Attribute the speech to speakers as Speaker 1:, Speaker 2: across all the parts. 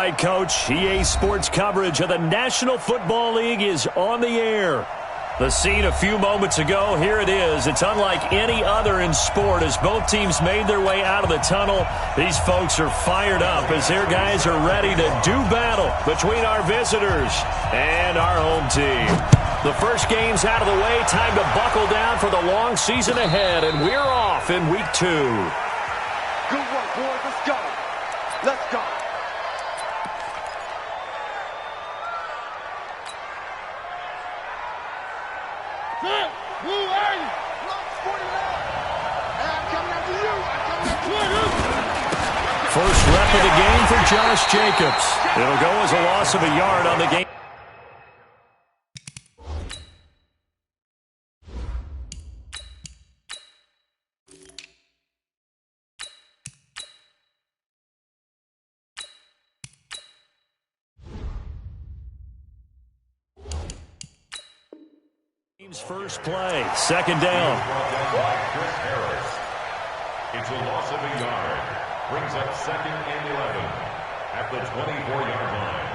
Speaker 1: right, Coach. EA Sports coverage of the National Football League is on the air. The scene a few moments ago, here it is. It's unlike any other in sport as both teams made their way out of the tunnel. These folks are fired up as their guys are ready to do battle between our visitors and our home team. The first game's out of the way. Time to buckle down for the long season ahead, and we're off in week 2.
Speaker 2: Good work, boys. Let's go. Let's go.
Speaker 1: First rep of the game for Josh Jacobs. It'll go as a loss of a yard on the game. First play, second down.
Speaker 3: It's a loss of a yard. Brings up 2nd and 11 at the 24-yard line.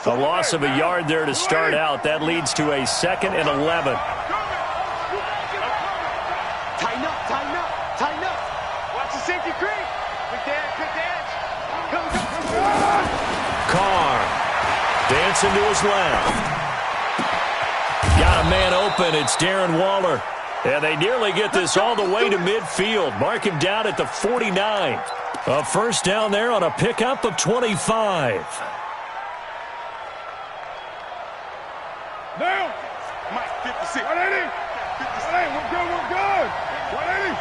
Speaker 1: A loss of a yard there to start out. That leads to a 2nd and 11.
Speaker 2: Tighten up, tighten up, tighten up. Watch the safety creep. Quick dash, quick dash.
Speaker 1: Carr dancing to his left. Got a man open. It's Darren Waller. And they nearly get this all the way to midfield. Mark him down at the 49. A first down there on a pickup of 25.
Speaker 2: Now, Mike, 56. 180. 180. We're good. We're good. 180.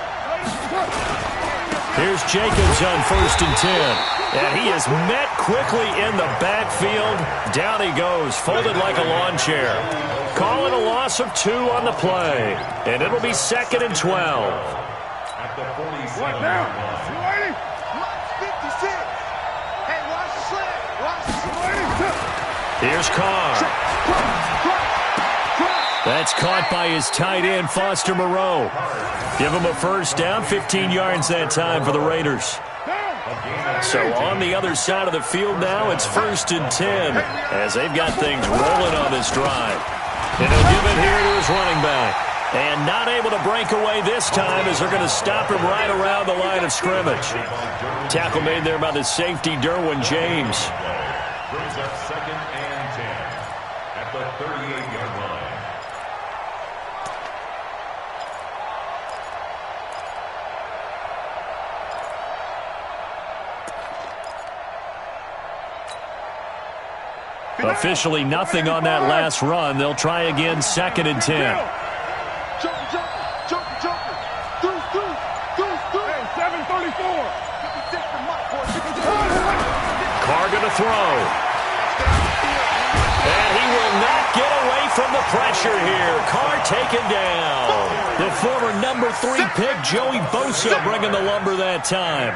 Speaker 1: Here's Jacobs on 1st and 10. And he is met quickly in the backfield. Down he goes, folded like a lawn chair. Calling a loss of 2 on the play. And it'll be 2nd and 12.
Speaker 3: At the 47.
Speaker 2: What now? 280. Mike, 56. Hey, watch the slant. Watch the 280.
Speaker 1: Here's Carr. That's caught by his tight end, Foster Moreau. Give him a first down, 15 yards that time for the Raiders. So on the other side of the field now, it's 1st and 10 as they've got things rolling on this drive. And he'll give it here to his running back. And not able to break away this time as they're going to stop him right around the line of scrimmage. Tackle made there by the safety, Derwin James.
Speaker 3: Brings up 2nd and 10 at the 38-yard line.
Speaker 1: Officially nothing on that last run. They'll try again, 2nd and 10. Carr gonna throw. And he will not get away from the pressure here. Carr taken down. The former number 3 pick, Joey Bosa, bringing the lumber that time.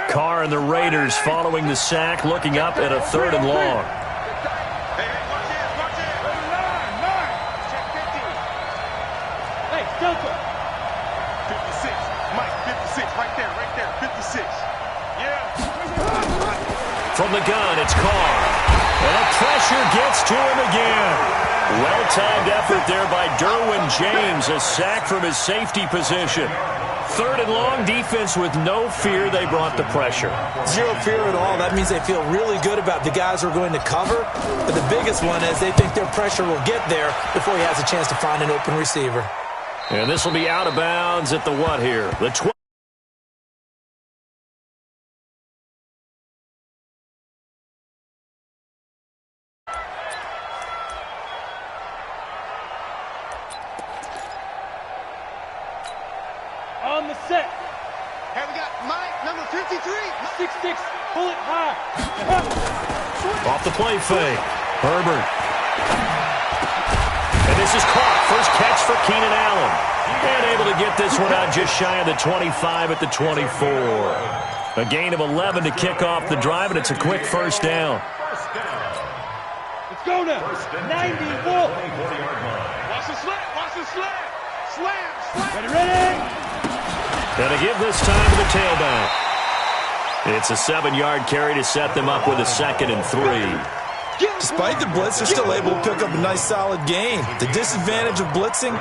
Speaker 1: Carr and the Raiders following the sack, looking up at a 3rd and long.
Speaker 2: Hey, Delta. 56. Mike, 56. Right there, 56. Yeah.
Speaker 1: From the gun, it's Carr. And the pressure gets to him again. Well-timed effort there by Derwin James, a sack from his safety position. 3rd and long, defense with no fear. They brought the pressure.
Speaker 4: Zero fear at all. That means they feel really good about the guys who are going to cover. But the biggest one is they think their pressure will get there before he has a chance to find an open receiver.
Speaker 1: And this will be out of bounds at the what here? The 12.
Speaker 5: On the set.
Speaker 2: Hey, we got Mike, number 53.
Speaker 5: 6'6", pull it high.
Speaker 1: Off the play fake. Herbert. And this is caught. First catch for Keenan Allen. And able to get this one out just shy of the 25 at the 24. A gain of 11 to kick off the drive, and it's a quick first down.
Speaker 5: Let's go now. 90, full.
Speaker 2: Watch the slant. Watch the slant. Slam.
Speaker 5: Ready.
Speaker 1: And to give this time to the tailback. It's a 7-yard carry to set them up with a 2nd and 3.
Speaker 4: Despite the blitz, they're still able to pick up a nice solid gain. The disadvantage of blitzing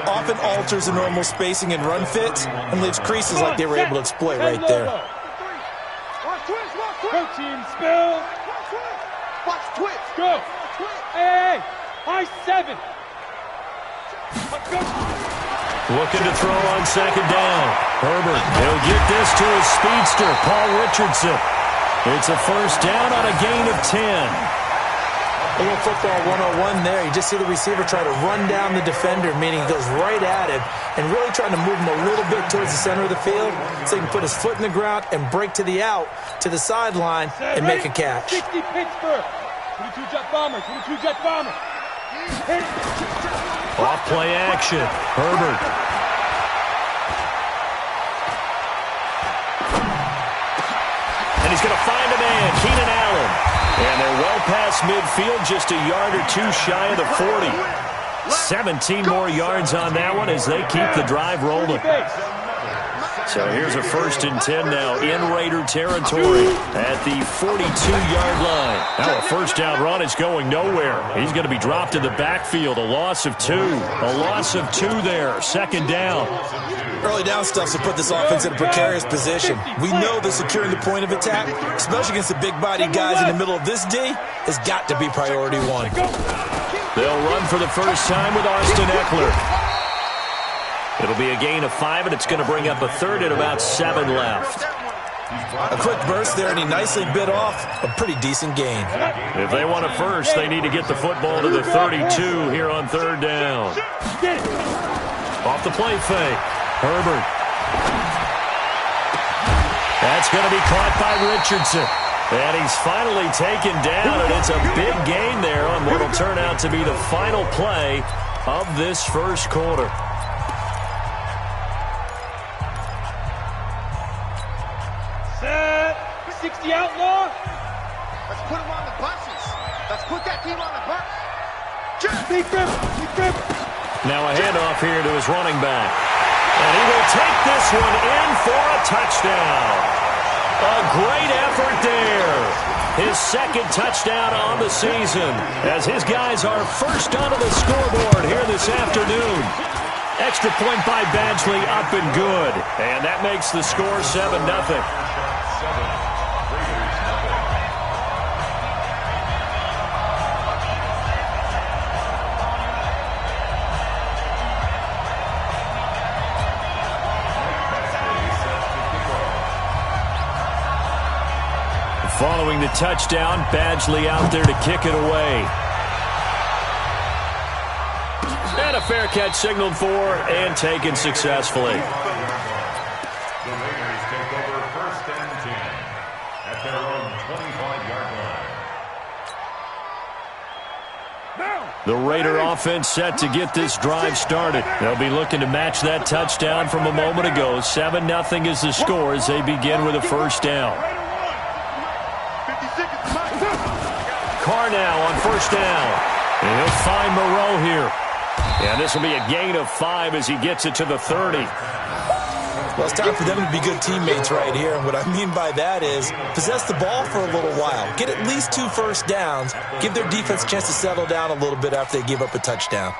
Speaker 4: often alters the normal spacing and run fits and leaves creases like they were able to exploit right there.
Speaker 2: Watch twist. Watch twist.
Speaker 5: Go team, spill.
Speaker 2: Watch twist.
Speaker 5: Go. Hey. High 7. Let's go.
Speaker 1: Looking to throw on 2nd down. Herbert, he'll get this to his speedster, Paul Richardson. It's a first down on a gain of 10.
Speaker 4: A little football 101 there. You just see the receiver try to run down the defender, meaning he goes right at him and really trying to move him a little bit towards the center of the field so he can put his foot in the ground and break to the out, to the sideline, and make a catch.
Speaker 5: 60 Pittsburgh. 22 jet bomber. 22 jet bomber. Hit it.
Speaker 1: Off play action. Herbert. And he's going to find a man, Keenan Allen. And they're well past midfield, just a yard or two shy of the 40. 17 more yards on that one as they keep the drive rolling. So here's a 1st and 10 now in Raider territory at the 42-yard line. Now a first down run is going nowhere. He's going to be dropped in the backfield. A loss of 2. A loss of 2 there. 2nd down.
Speaker 4: Early down stuff to put this offense in a precarious position. We know that securing the point of attack, especially against the big-bodied guys in the middle of this D, has got to be priority 1.
Speaker 1: They'll run for the first time with Austin Eckler. It'll be a gain of 5, and it's going to bring up a 3rd and about 7 left.
Speaker 4: A quick burst there, and he nicely bit off a pretty decent gain.
Speaker 1: If they want a first, they need to get the football to the 32 here on 3rd down. Off the play fake. Herbert. That's going to be caught by Richardson. And he's finally taken down, and it's a big gain there on what will turn out to be the final play of this first quarter.
Speaker 5: Set. 60 outlaw.
Speaker 2: Let's put him on the buses. Let's put that team on the bus.
Speaker 5: Big grip.
Speaker 1: Now a handoff here to his running back. And he will take this one in for a touchdown. A great effort there. His 2nd touchdown on the season as his guys are first onto the scoreboard here this afternoon. Extra point by Badgley, up and good. And that makes the score 7-0. Following the touchdown, Badgley out there to kick it away. And a fair catch signaled for and taken successfully.
Speaker 3: The Raiders take over 1st and 10 at their own 25-yard line.
Speaker 1: The Raider offense set to get this drive started. They'll be looking to match that touchdown from a moment ago. 7-0 is the score as they begin with a first down. Carr now on first down. And he'll find Moreau here. And this will be a gain of 5 as he gets it to the 30.
Speaker 4: Well, it's time for them to be good teammates right here. And what I mean by that is possess the ball for a little while. Get at least 2 first downs. Give their defense a chance to settle down a little bit after they give up a touchdown.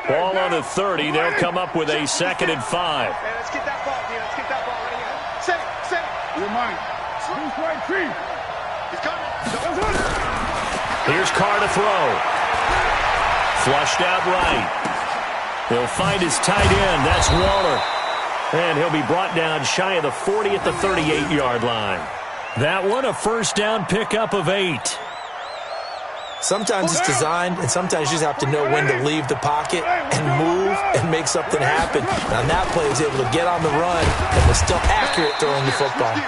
Speaker 1: Ball on the 30. They'll come up with a 2nd and 5.
Speaker 2: Hey, let's get that ball, Dean. Let's get that ball right here. Set it. You're mine. Who's right, Tree? He's coming.
Speaker 1: Here's Carr to throw. Flushed out right. He'll find his tight end. That's Waller. And he'll be brought down shy of the 40 at the 38-yard line. That one, a first down pickup of 8.
Speaker 4: Sometimes it's designed, and sometimes you just have to know when to leave the pocket and move and make something happen. Now, that play was able to get on the run and was still accurate throwing the football.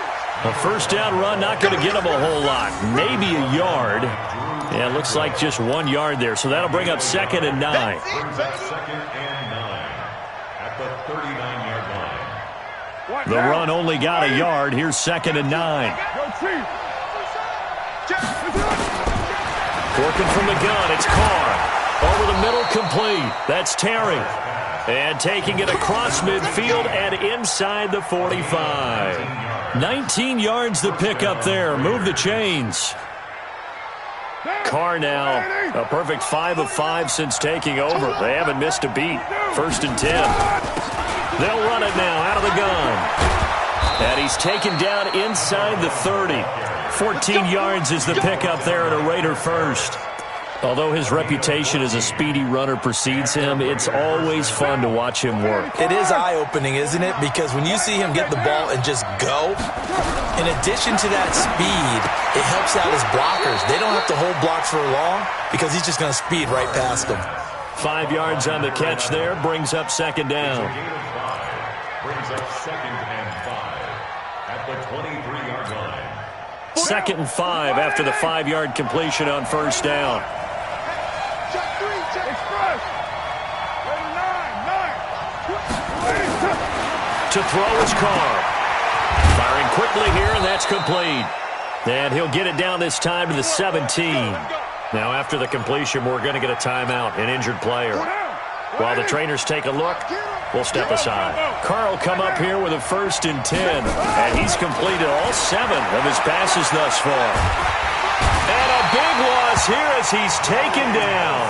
Speaker 1: A first down run, not going to get him a whole lot. Maybe a yard. Yeah, it looks like just 1 yard there. So that'll bring up 2nd and 9.
Speaker 3: Brings up 2nd and 9 at the 39-yard line.
Speaker 1: The run only got a yard. Here's 2nd and 9. Working from the gun, it's Carr. Over the middle, complete. That's Terry. And taking it across midfield and inside the 45. 19 yards the pickup there. Move the chains. Carr now, a perfect 5 of 5 since taking over. They haven't missed a beat. 1st and 10. They'll run it now out of the gun. And he's taken down inside the 30. 14 yards is the pickup there at a Raider first. Although his reputation as a speedy runner precedes him, it's always fun to watch him work.
Speaker 4: It is eye-opening, isn't it? Because when you see him get the ball and just go, in addition to that speed, it helps out his blockers. They don't have to hold blocks for long because he's just going to speed right past them.
Speaker 1: 5 yards on the catch there, brings up 2nd down.
Speaker 3: Brings up 2nd and 5 at the 23-yard line.
Speaker 1: 2nd and 5 after the 5-yard completion on 1st down. To throw is Carr. Firing quickly here, and that's complete. And he'll get it down this time to the 17. Now, after the completion, we're going to get a timeout, an injured player. While the trainers take a look, we'll step aside. Carr will come up here with a 1st and 10, and he's completed all 7 of his passes thus far. And a big loss here as he's taken down.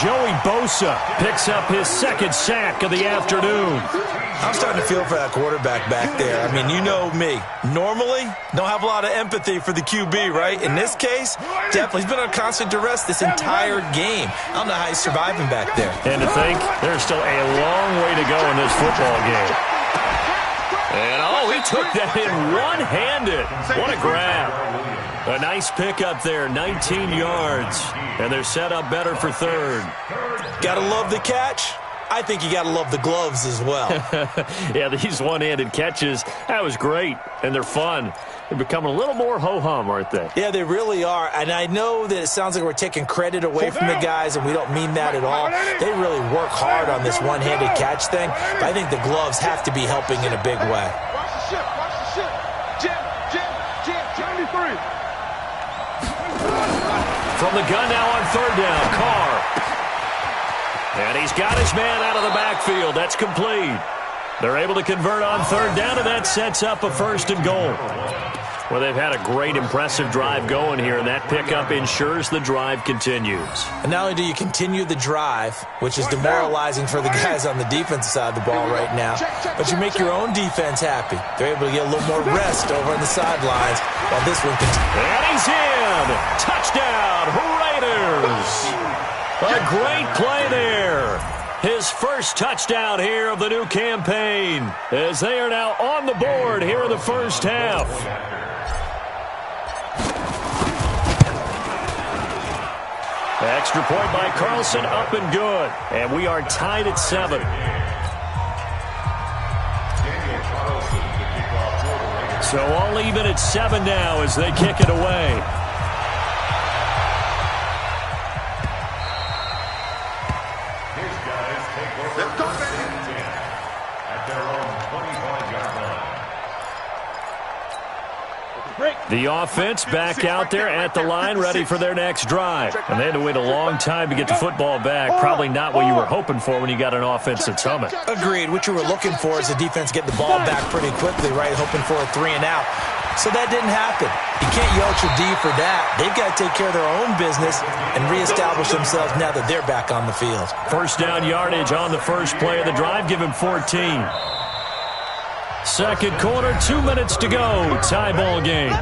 Speaker 1: Joey Bosa picks up his 2nd sack of the afternoon.
Speaker 4: I'm starting to feel for that quarterback back there. I mean, you know me. Normally, don't have a lot of empathy for the QB, right? In this case, definitely. He's been on constant duress this entire game. I don't know how he's surviving back there.
Speaker 1: And to think, there's still a long way to go in this football game. And, he took that in one-handed. What a grab. A nice pickup there, 19 yards. And they're set up better for 3rd.
Speaker 4: Gotta love the catch. I think you got to love the gloves as well.
Speaker 1: Yeah, these one-handed catches, that was great, and they're fun. They're becoming a little more ho-hum, aren't they?
Speaker 4: Yeah, they really are, and I know that it sounds like we're taking credit away from the guys, and we don't mean that at all. They really work hard on this one-handed catch thing, but I think the gloves have to be helping in a big way.
Speaker 2: Watch the ship, watch the ship. Jim, 73.
Speaker 1: From the gun now on 3rd down, Carr. And he's got his man out of the backfield. That's complete. They're able to convert on 3rd down, and that sets up a 1st and goal. Well, they've had a great, impressive drive going here, and that pickup ensures the drive continues.
Speaker 4: And not only do you continue the drive, which is demoralizing for the guys on the defensive side of the ball right now, but you make your own defense happy. They're able to get a little more rest over on the sidelines while this one continues.
Speaker 1: And he's in! Touchdown, Raiders! A great play there. His first touchdown here of the new campaign as they are now on the board here in the 1st half. Extra point by Carlson, up and good. And we are tied at 7. So all even at 7 now as they kick it away. The offense back out there at the line, ready for their next drive. And they had to wait a long time to get the football back. Probably not what you were hoping for when you got an offense at Summit.
Speaker 4: Agreed. What you were looking for is the defense get the ball back pretty quickly, right? Hoping for a 3 and out. So that didn't happen. You can't yell at your D for that. They've got to take care of their own business and reestablish themselves now that they're back on the field.
Speaker 1: 1st down yardage on the first play of the drive. Give him 14. 2nd quarter, 2 minutes to go. Tie ball game.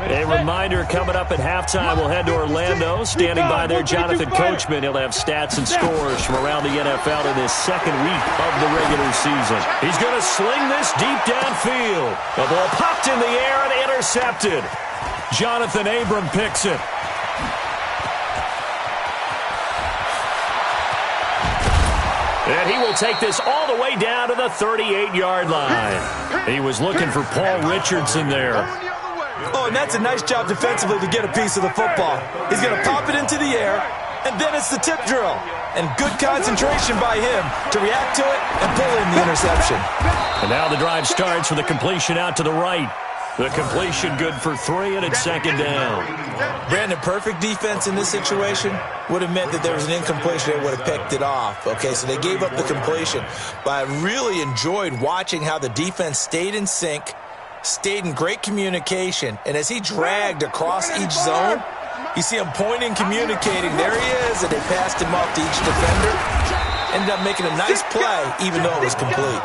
Speaker 1: A reminder coming up at halftime, we'll head to Orlando. Standing by there, Jonathan Coachman. He'll have stats and scores from around the NFL in this 2nd week of the regular season. He's going to sling this deep downfield. The ball popped in the air and intercepted. Jonathan Abram picks it. And he will take this all the way down to the 38-yard line. He was looking for Paul Richardson there.
Speaker 4: Oh, and that's a nice job defensively to get a piece of the football. He's going to pop it into the air, and then it's the tip drill. and good concentration by him to react to it and pull in the interception.
Speaker 1: And now the drive starts with a completion out to the right. The completion good for 3, and it's second down.
Speaker 4: Brandon, perfect defense in this situation would have meant that there was an incompletion that would have picked it off. Okay, so they gave up the completion. But I really enjoyed watching how the defense stayed in sync, stayed in great communication, and as he dragged across each zone, you see him pointing, communicating. There he is, and they passed him off to each defender. Ended up making a nice play, even though it was complete.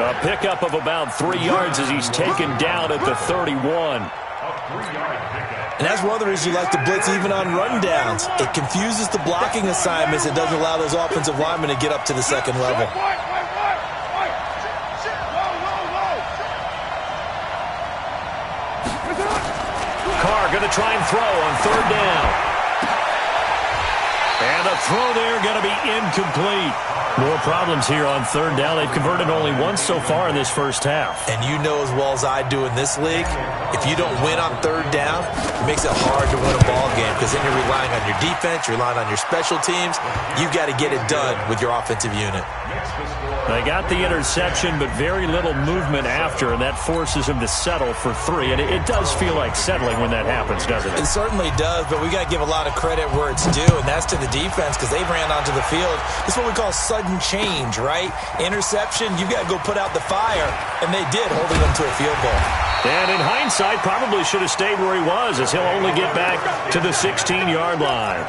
Speaker 1: A pickup of about 3 yards as he's taken down at the 31.
Speaker 4: And that's one of the reasons you like to blitz even on rundowns. It confuses the blocking assignments. It doesn't allow those offensive linemen to get up to the second level.
Speaker 1: Carr going to try and throw on third down. And the throw there going to be incomplete. More problems here on third down. They've converted only once so far in this first half.
Speaker 4: And you know as well as I do in this league, if you don't win on third down, it makes it hard to win a ball game because then you're relying on your defense, you're relying on your special teams. You've got to get it done with your offensive unit.
Speaker 1: They got the interception, but very little movement after, and that forces him to settle for 3. And it does feel like settling when that happens, doesn't it?
Speaker 4: It certainly does, but we got to give a lot of credit where it's due, and that's to the defense because they ran onto the field. This is what we call sudden change, right? Interception, you've got to go put out the fire, and they did, holding them to a field goal.
Speaker 1: And in hindsight, probably should have stayed where he was, as he'll only get back to the 16-yard line.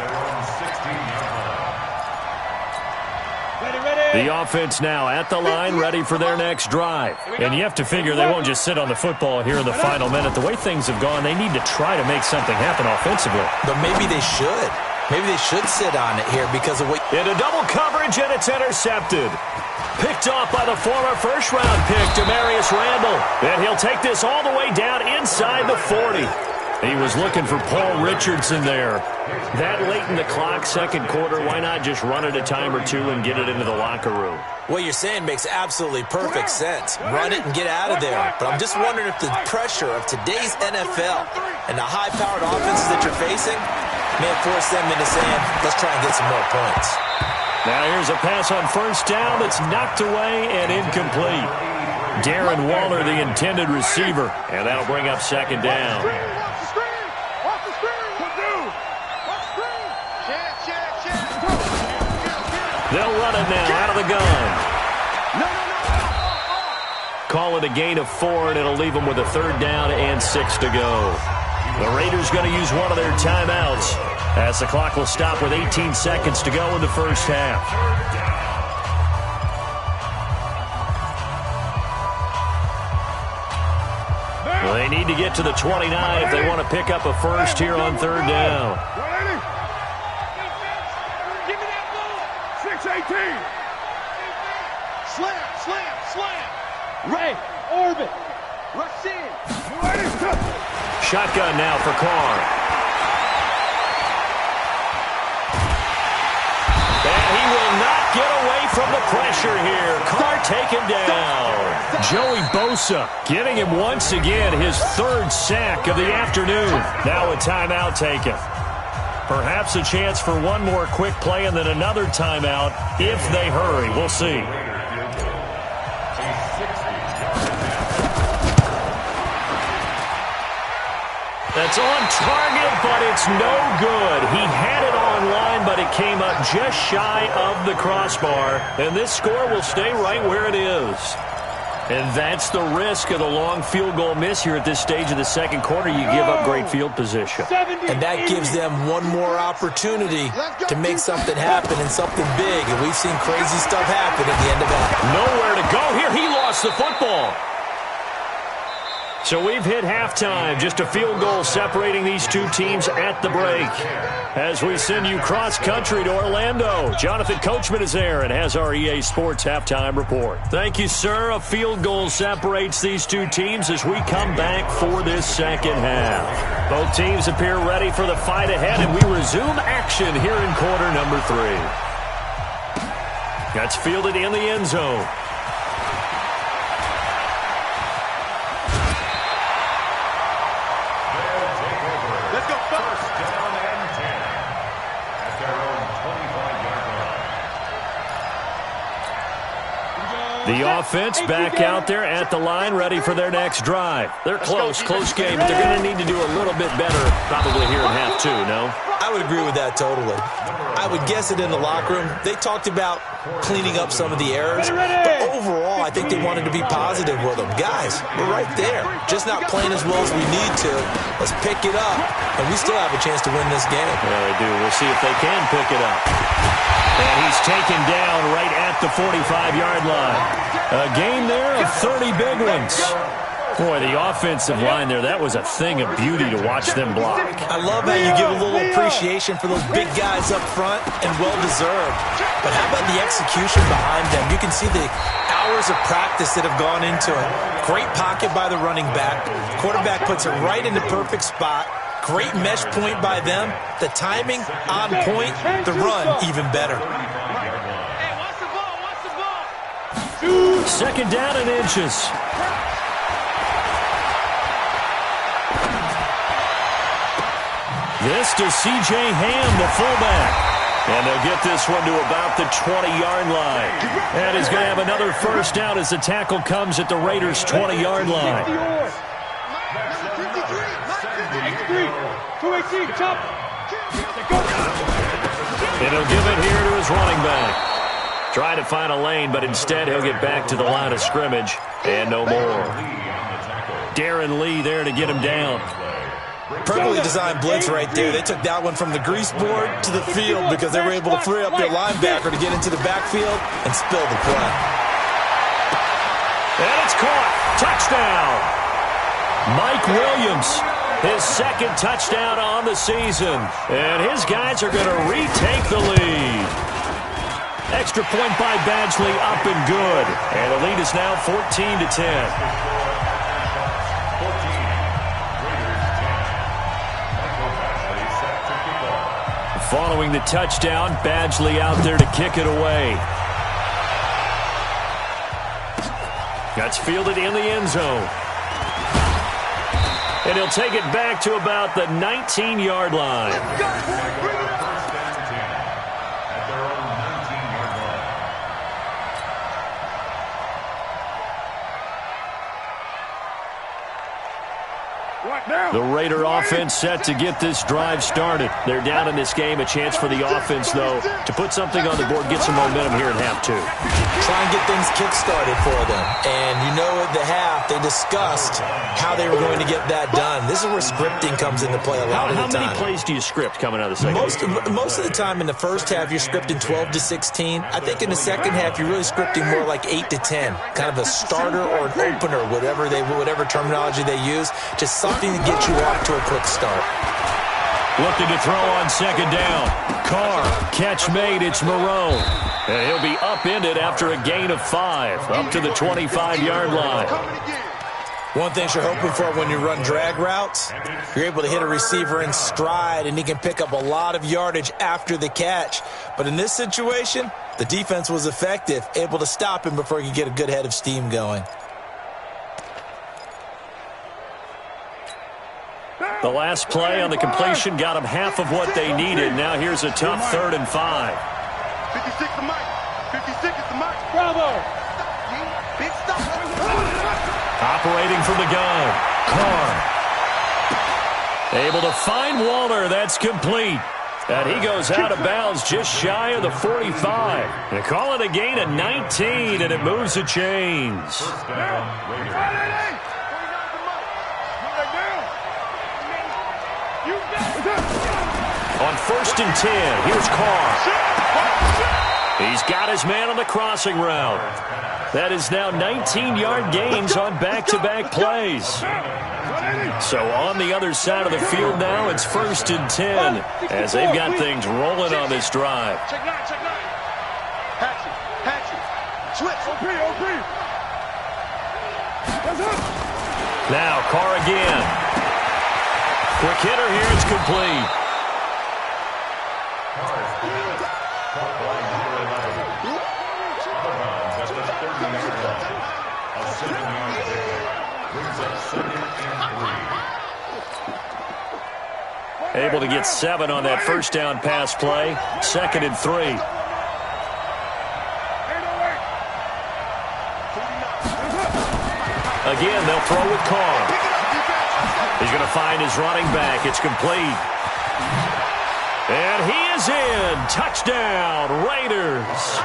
Speaker 1: The offense now at the line, ready for their next drive. And you have to figure they won't just sit on the football here in the final minute. The way things have gone, they need to try to make something happen offensively.
Speaker 4: But maybe they should. Maybe they should sit on it here because of what...
Speaker 1: Into double coverage, and it's intercepted. Picked off by the former first-round pick, Demarius Randall. And he'll take this all the way down inside the 40. He was looking for Paul Richardson there. That late in the clock, second quarter, why not just run it a time or two and get it into the locker room?
Speaker 4: What you're saying makes absolutely perfect sense. Run it and get out of there. But I'm just wondering if the pressure of today's NFL and the high-powered offenses that you're facing may have forced them into saying, let's try and get some more points.
Speaker 1: Now here's a pass on first down that's knocked away and incomplete. Darren Waller, the intended receiver, and that'll bring up second down. They'll run it now out of the gun. Call it a gain of 4, and it'll leave them with a third down and 6 to go. The Raiders going to use one of their timeouts as the clock will stop with 18 seconds to go in the first half. Well, they need to get to the 29 if they want to pick up a first here on third down.
Speaker 2: 6-18. Slam.
Speaker 5: Ray, orbit.
Speaker 2: Rush in.
Speaker 1: Shotgun now for Carr. And he will not get away from the pressure here. Carr taken down. Joey Bosa getting him once again his third sack of the afternoon. Now a timeout taken. Perhaps a chance for one more quick play and then another timeout if they hurry. We'll see. That's on target, but it's no good. He had it on line, but it came up just shy of the crossbar. And this score will stay right where it is. And that's the risk of the long field goal miss here at this stage of the second quarter. You give up great field position.
Speaker 4: And that gives them one more opportunity to make something happen and something big. And we've seen crazy stuff happen at the end of that.
Speaker 1: Nowhere to go here. He lost the football. So we've hit halftime. Just a field goal separating these two teams at the break. As we send you cross-country to Orlando, Jonathan Coachman is there and has our EA Sports halftime report. Thank you, sir. A field goal separates these two teams as we come back for this second half. Both teams appear ready for the fight ahead, and we resume action here in quarter number 3. That's fielded in the end zone. The offense back out there at the line, ready for their next drive. They're close game, but they're going to need to do a little bit better probably here in half two, no?
Speaker 4: I would agree with that totally. I would guess it in the locker room. They talked about cleaning up some of the errors, but overall, I think they wanted to be positive with them. Guys, we're right there. Just not playing as well as we need to. Let's pick it up, and we still have a chance to win this game.
Speaker 1: Yeah, they do. We'll see if they can pick it up. And he's taken down right at the 45-yard line. A game there of 30 big ones. Boy, the offensive line there, that was a thing of beauty to watch them block.
Speaker 4: I love how you give a little appreciation for those big guys up front, and well-deserved. But how about the execution behind them? You can see the hours of practice that have gone into it. Great pocket by the running back. Quarterback puts it right in the perfect spot. Great mesh point by them. The timing on point. The run even better.
Speaker 2: Hey, watch the ball.
Speaker 1: Second down and inches. This to C.J. Ham, the fullback. And they'll get this one to about the 20-yard line. And he's going to have another first down as the tackle comes at the Raiders' 20-yard line. And he'll give it here to his running back. Trying to find a lane, but instead he'll get back to the line of scrimmage. And no more. Darren Lee there to get him down.
Speaker 4: Perfectly designed blitz right there. They took that one from the grease board to the field because they were able to free up their linebacker to get into the backfield and spill the play.
Speaker 1: And it's caught. Touchdown. Mike Williams, his second touchdown on the season. And his guys are going to retake the lead. Extra point by Badgley, up and good. And the lead is now 14-10. Following the touchdown, Badgley out there to kick it away. That's fielded in the end zone. And he'll take it back to about the 19-yard line. The Raider offense set to get this drive started. They're down in this game. A chance for the offense, though, to put something on the board, get some momentum here in half two.
Speaker 4: Try and get things kick-started for them. And you know at the half, they discussed how they were going to get that done. This is where scripting comes into play a lot of the time.
Speaker 1: How many plays do you script coming out of the second?
Speaker 4: Most of the time in the first half, you're scripting 12 to 16. I think in the second half, you're really scripting more like 8 to 10. Kind of a starter or an opener, whatever terminology they use. Just something to get you off to a quick start.
Speaker 1: Looking to throw on second down. Carr, catch made, it's Marone. And he'll be upended after a gain of 5, up to the 25-yard line.
Speaker 4: One thing you're hoping for when you run drag routes, you're able to hit a receiver in stride, and he can pick up a lot of yardage after the catch. But in this situation, the defense was effective, able to stop him before he could get a good head of steam going.
Speaker 1: The last play on the completion got them half of what they needed. Now here's a tough 3rd and 5.
Speaker 2: 56 to Mike. 56 is the Mike.
Speaker 5: Bravo.
Speaker 2: Big stuff.
Speaker 1: Operating from the gun. Carr. Able to find Waller. That's complete. And he goes out of bounds just shy of the 45. They call it a gain of 19, and it moves the chains.
Speaker 3: First down, Raiders.
Speaker 1: On 1st and 10, here's Carr. He's got his man on the crossing route. That is now 19-yard gains on back-to-back plays. So on the other side of the field now, it's 1st and 10 as they've got things rolling on this drive.
Speaker 2: Check 9, check 9. Hatchet. Switch. OP.
Speaker 1: Now Carr again. Quick hitter here, it's complete. Able to get 7 on that first down pass play. 2nd and 3. Again, they'll throw with Carr. He's going to find his running back. It's complete. And he is in. Touchdown, Raiders.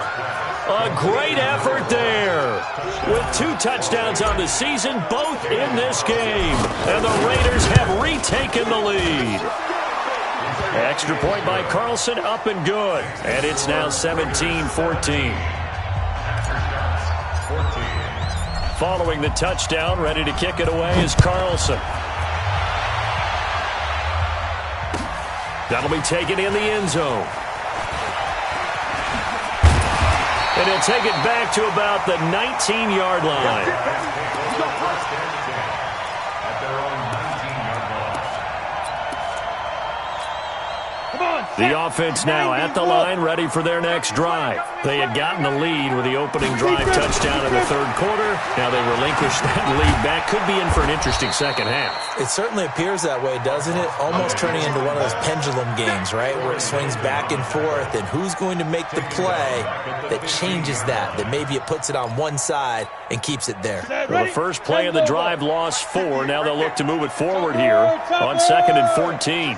Speaker 1: A great effort there. With 2 touchdowns on the season, both in this game. And the Raiders have retaken the lead. Extra point by Carlson, up and good. And it's now 17-14. Following the touchdown, ready to kick it away is Carlson. That'll be taken in the end zone. And he'll take it back to about the 19-yard line. The offense now at the line, ready for their next drive. They had gotten the lead with the opening drive touchdown in the third quarter. Now they relinquish that lead back. Could be in for an interesting second half.
Speaker 4: It certainly appears that way, doesn't it? Almost turning into one of those pendulum games, right, where it swings back and forth, and who's going to make the play that changes that maybe it puts it on one side and keeps it there.
Speaker 1: Well, the first play of the drive lost 4. Now they'll look to move it forward here on 2nd and 14.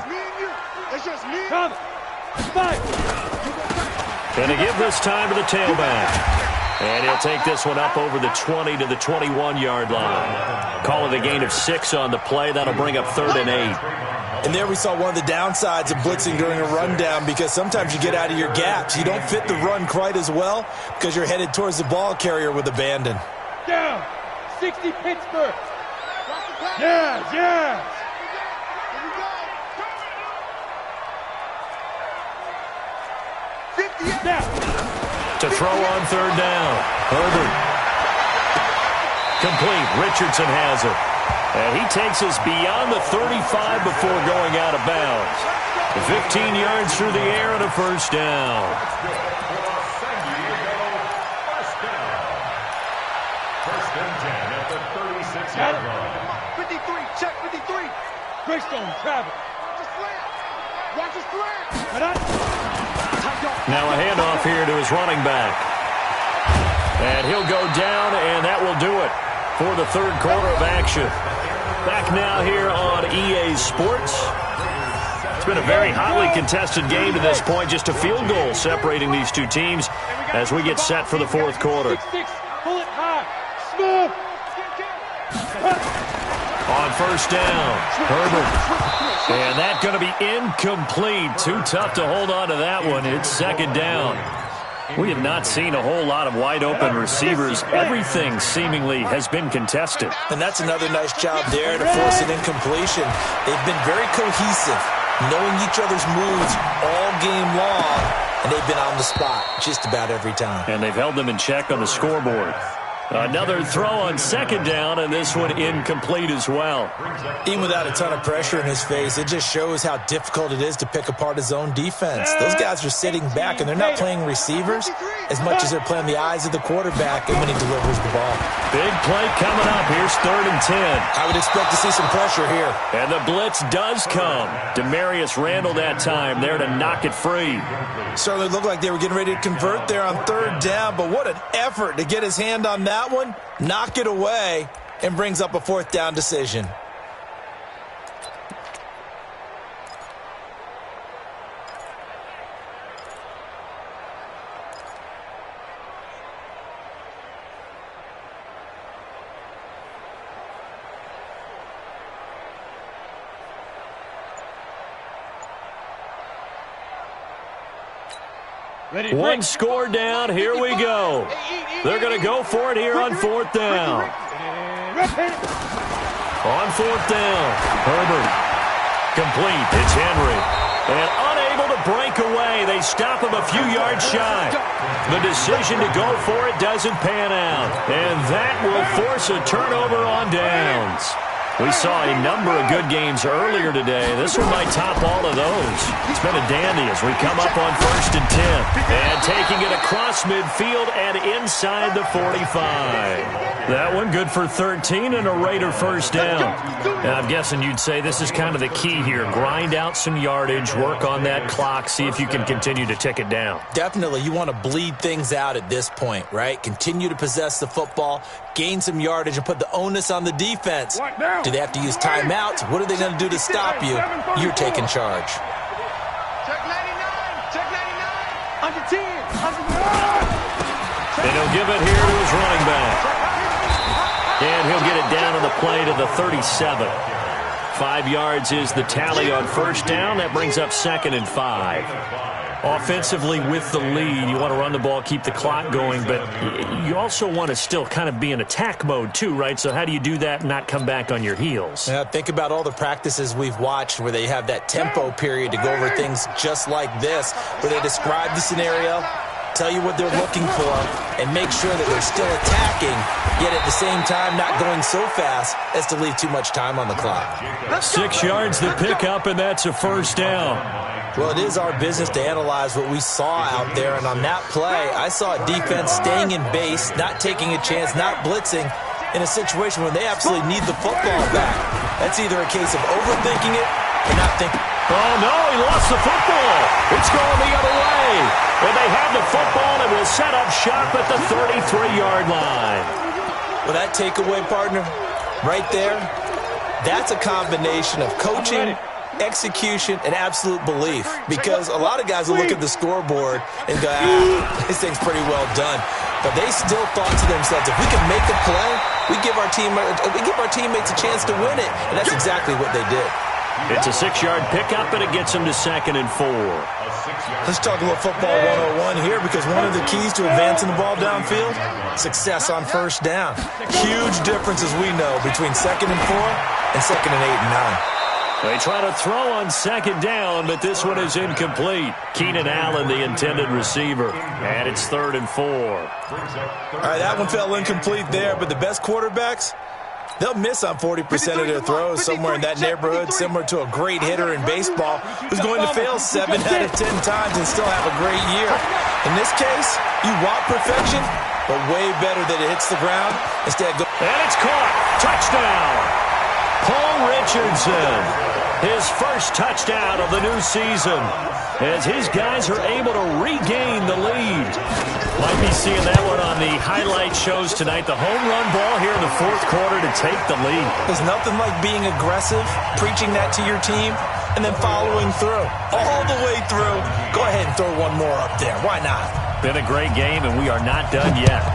Speaker 1: Going to give this time to the tailback. And he'll take this one up over the 20 to the 21-yard line. Call it a gain of 6 on the play. That'll bring up 3rd and 8.
Speaker 4: And there we saw one of the downsides of blitzing during a rundown, because sometimes you get out of your gaps. You don't fit the run quite as well because you're headed towards the ball carrier with abandon.
Speaker 5: Down. 60 Pittsburgh. Yeah.
Speaker 1: To throw on 3rd down. Herbert. Complete. Richardson has it. And he takes us beyond the 35 before going out of bounds. 15 yards through the air and a first down.
Speaker 3: First and 10 at the 36-yard line.
Speaker 2: 53, check 53.
Speaker 5: Greystone, travel.
Speaker 2: Watch his slant.
Speaker 1: Now a handoff here to his running back. And he'll go down, and that will do it for the third quarter of action. Back now here on EA Sports. It's been a very hotly contested game to this point. Just a field goal separating these two teams as we get set for the fourth quarter.
Speaker 5: 6-6, pull it high. Smooth.
Speaker 1: On first down, Herbert. And that's going to be incomplete. Too tough to hold on to that one. It's 2nd down. We have not seen a whole lot of wide-open receivers. Everything seemingly has been contested.
Speaker 4: And that's another nice job there to force an incompletion. They've been very cohesive, knowing each other's moves all game long, and they've been on the spot just about every time.
Speaker 1: And they've held them in check on the scoreboard. Another throw on 2nd down, and this one incomplete as well.
Speaker 4: Even without a ton of pressure in his face, it just shows how difficult it is to pick apart his own defense. Those guys are sitting back, and they're not playing receivers as much as they're playing the eyes of the quarterback and when he delivers the ball.
Speaker 1: Big play coming up. Here's 3rd and 10.
Speaker 4: I would expect to see some pressure here.
Speaker 1: And the blitz does come. Demarius Randall that time there to knock it free.
Speaker 4: Certainly looked like they were getting ready to convert there on 3rd down, but what an effort to get his hand on that one, knock it away, and brings up a 4th down decision.
Speaker 5: Ready,
Speaker 1: One score down. Here we go. They're going to go for it here on 4th down. On 4th down, Herbert. Complete. It's Henry. And unable to break away. They stop him a few yards shy. The decision to go for it doesn't pan out. And that will force a turnover on downs. We saw a number of good games earlier today. This one might top all of those. It's been a dandy as we come up on 1st and 10. And taking it across midfield and inside the 45. That one good for 13 and a Raider first down. And I'm guessing you'd say this is kind of the key here. Grind out some yardage, work on that clock, see if you can continue to tick it down.
Speaker 4: Definitely. You want to bleed things out at this point, right? Continue to possess the football, gain some yardage, and put the onus on the defense. Do they have to use timeouts? What are they going to do to stop you? You're taking charge.
Speaker 2: Check 99. Check 99. Under 10. Under 9.
Speaker 1: And he'll give it here to his running back. And he'll get it down on the play to the 37. 5 yards is the tally on first down. That brings up 2nd and 5. Offensively with the lead, you want to run the ball, keep the clock going, but you also want to still kind of be in attack mode too, right? So how do you do that and not come back on your heels?
Speaker 4: Yeah, think about all the practices we've watched where they have that tempo period to go over things just like this, where they describe the scenario, tell you what they're looking for, and make sure that they're still attacking, yet at the same time not going so fast as to leave too much time on the clock.
Speaker 1: 6 yards the pickup, and that's a first down.
Speaker 4: Well, it is our business to analyze what we saw out there, and on that play, I saw a defense staying in base, not taking a chance, not blitzing, in a situation where they absolutely need the football back. That's either a case of overthinking it or not thinking.
Speaker 1: Oh, no, he lost the football. It's going the other way. And they have the football and will set up shop at the 33-yard line.
Speaker 4: Well, that takeaway, partner, right there, that's a combination of coaching, execution, and absolute belief, because a lot of guys will look at the scoreboard and go, this thing's pretty well done. But they still thought to themselves, if we can make a play, we give our teammates a chance to win it, and that's exactly what they did.
Speaker 1: It's a 6-yard pickup, and it gets them to 2nd and 4.
Speaker 4: Let's talk a little football 101 here, because one of the keys to advancing the ball downfield, success on first down. Huge difference, as we know, between 2nd and 4 and 2nd and 8 and 9.
Speaker 1: They try to throw on 2nd down, but this one is incomplete. Keenan Allen, the intended receiver. And it's 3rd and 4.
Speaker 4: All right, that one fell incomplete there, but the best quarterbacks, they'll miss on 40% of their throws, somewhere in that neighborhood, similar to a great hitter in baseball who's going to fail 7 out of 10 times and still have a great year. In this case, you want perfection, but way better that it hits the ground. Instead,
Speaker 1: and it's caught. Touchdown. Paul Richardson, his first touchdown of the new season, as his guys are able to regain the lead. Might be seeing that one on the highlight shows tonight. The home run ball here in the 4th quarter to take the lead.
Speaker 4: There's nothing like being aggressive, preaching that to your team, and then following through. All the way through. Go ahead and throw one more up there. Why not?
Speaker 1: Been a great game, and we are not done yet.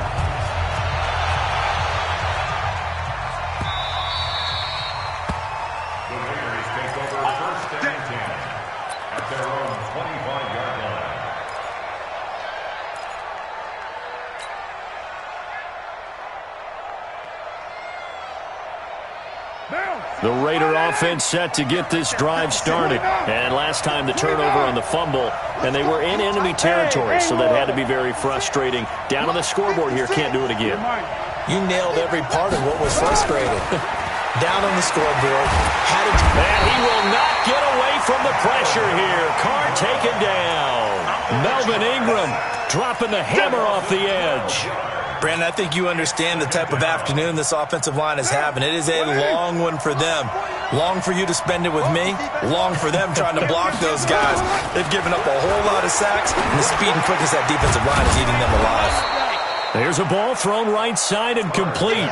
Speaker 1: The Raider offense set to get this drive started. And last time the turnover on the fumble, and they were in enemy territory, so that had to be very frustrating. Down on the scoreboard here, can't do it again.
Speaker 4: You nailed every part of what was frustrating. Down on the scoreboard.
Speaker 1: And he will not get away from the pressure here. Carr taken down. Melvin Ingram dropping the hammer off the edge.
Speaker 4: Brandon, I think you understand the type of afternoon this offensive line is having. It is a long one for them. Long for you to spend it with me. Long for them trying to block those guys. They've given up a whole lot of sacks, and the speed and quickness of that defensive line is eating them alive.
Speaker 1: There's a ball thrown right side and complete.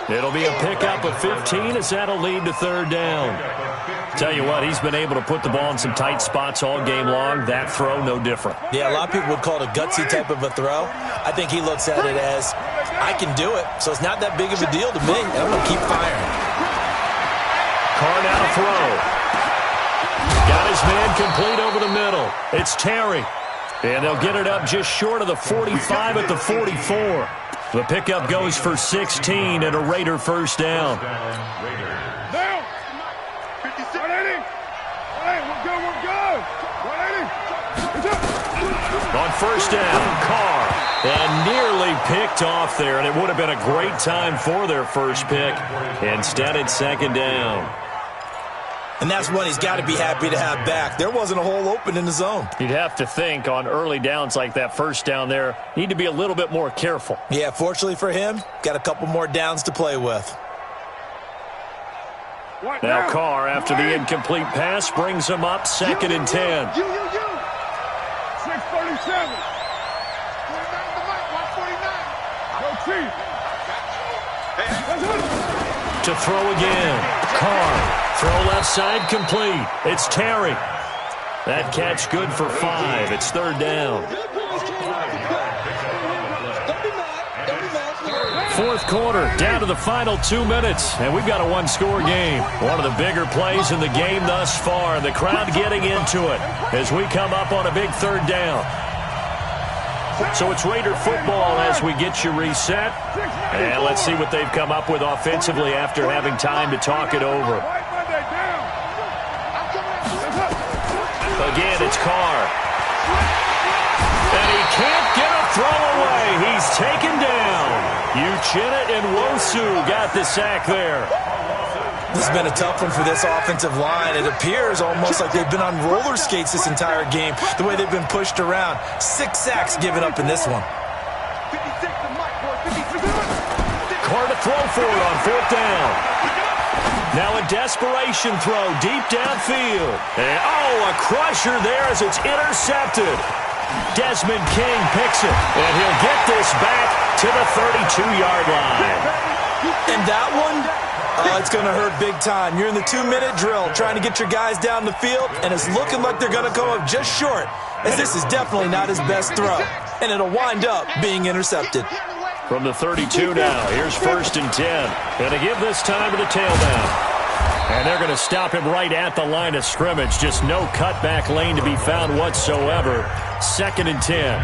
Speaker 1: It'll be a pickup of 15 as that'll lead to 3rd down. Tell you what, he's been able to put the ball in some tight spots all game long. That throw, no different.
Speaker 4: Yeah, a lot of people would call it a gutsy type of a throw. I think he looks at it as, I can do it, so it's not that big of a deal to me, and I'm going to keep firing.
Speaker 1: Carr now to throw. Got his man complete over the middle. It's Terry. And they'll get it up just short of the 45 at the 44. The pickup goes for 16 and a Raider first down.
Speaker 2: Down. 56. 180. We're good. 180.
Speaker 1: On first down, Carr. And nearly picked off there, and it would have been a great time for their first pick. Instead, it's second down.
Speaker 4: And that's one he's got to be happy to have back. There wasn't a hole open in the zone.
Speaker 1: You'd have to think on early downs like that first down there, need to be a little bit more careful.
Speaker 4: Yeah, fortunately for him, got a couple more downs to play with.
Speaker 1: Now Carr, after the incomplete pass, brings him up second and 10.
Speaker 2: 647. 49 the mic, 149.
Speaker 1: To throw again. Carr, throw left side complete. It's Terry. That catch good for 5. It's third down. Fourth quarter, down to the final 2 minutes, and we've got a one-score game. One of the bigger plays in the game thus far. The crowd getting into it as we come up on a big third down. So it's Raider football as we get you reset. And let's see what they've come up with offensively after having time to talk it over. Again, it's Carr. And he can't get a throw away. He's taken down. Uchenna and Wosu got the sack there.
Speaker 4: This has been a tough one for this offensive line. It appears almost like they've been on roller skates this entire game, the way they've been pushed around. 6 sacks given up in this one.
Speaker 1: Carr to throw for it on fourth down. Now a desperation throw deep downfield. And, a crusher there as it's intercepted. Desmond King picks it, and he'll get this back to the 32-yard line.
Speaker 4: And that one, it's going to hurt big time. You're in the 2-minute drill trying to get your guys down the field, and it's looking like they're going to come up just short, as this is definitely not his best throw, and it'll wind up being intercepted.
Speaker 1: From the 32 now, here's first and 10. And to give this time to the tailback. And they're going to stop him right at the line of scrimmage. Just no cutback lane to be found whatsoever. Second and 10.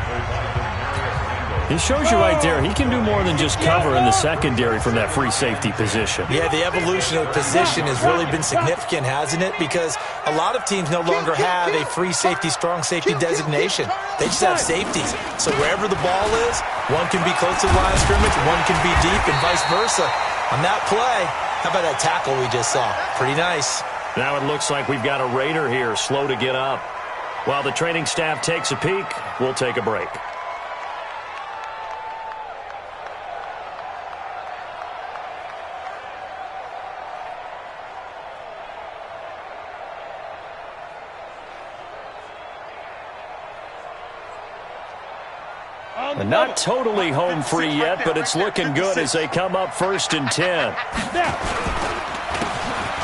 Speaker 1: He shows you right there, he can do more than just cover in the secondary from that free safety position.
Speaker 4: Yeah, the evolution of position has really been significant, hasn't it? Because a lot of teams no longer have a free safety, strong safety designation. They just have safeties. So wherever the ball is, one can be close to the line of scrimmage, one can be deep, and vice versa. On that play, how about that tackle we just saw? Pretty nice.
Speaker 1: Now it looks like we've got a Raider here, slow to get up. While the training staff takes a peek, we'll take a break. Not totally home free yet, but it's looking good as they come up first and 10.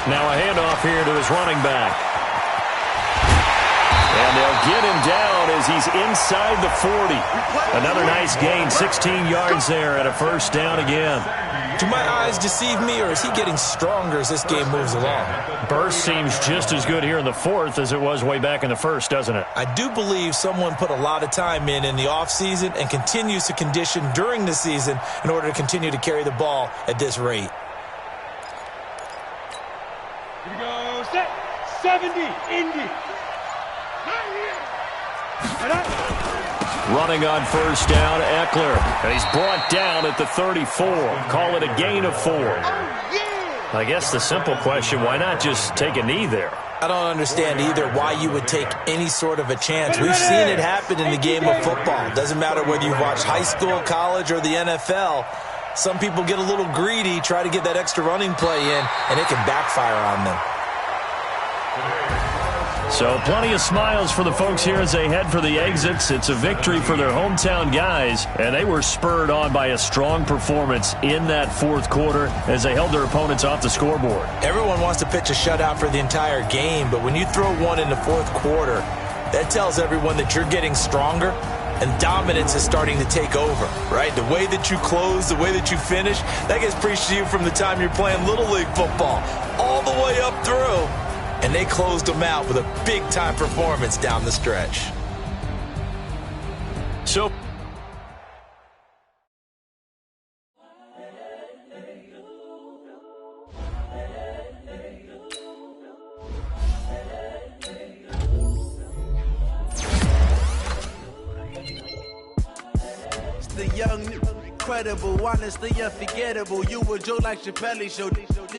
Speaker 1: Now a handoff here to his running back. And they'll get him down as he's inside the 40. Another nice gain, 16 yards there and a first down again.
Speaker 4: Do my eyes deceive me, or is he getting stronger as this game moves along?
Speaker 1: Burst seems just as good here in the fourth as it was way back in the first, doesn't it?
Speaker 4: I do believe someone put a lot of time in the offseason and continues to condition during the season in order to continue to carry the ball at this rate.
Speaker 5: Here we go, set, 70, Indy.
Speaker 1: Running on first down, Eckler. And he's brought down at the 34. Call it a gain of 4. I guess the simple question, why not just take a knee there?
Speaker 4: I don't understand either why you would take any sort of a chance. We've seen it happen in the game of football. It doesn't matter whether you've watched high school, college, or the NFL. Some people get a little greedy, try to get that extra running play in, and it can backfire on them.
Speaker 1: So plenty of smiles for the folks here as they head for the exits. It's a victory for their hometown guys, and they were spurred on by a strong performance in that fourth quarter as they held their opponents off the scoreboard.
Speaker 4: Everyone wants to pitch a shutout for the entire game, but when you throw one in the fourth quarter, that tells everyone that you're getting stronger and dominance is starting to take over, right? The way that you close, the way that you finish, that gets preached to you from the time you're playing Little League football all the way up through. And they closed them out with a big-time performance down the stretch.
Speaker 1: So
Speaker 6: the young, incredible, honestly unforgettable. You a joke like Chappelle Show.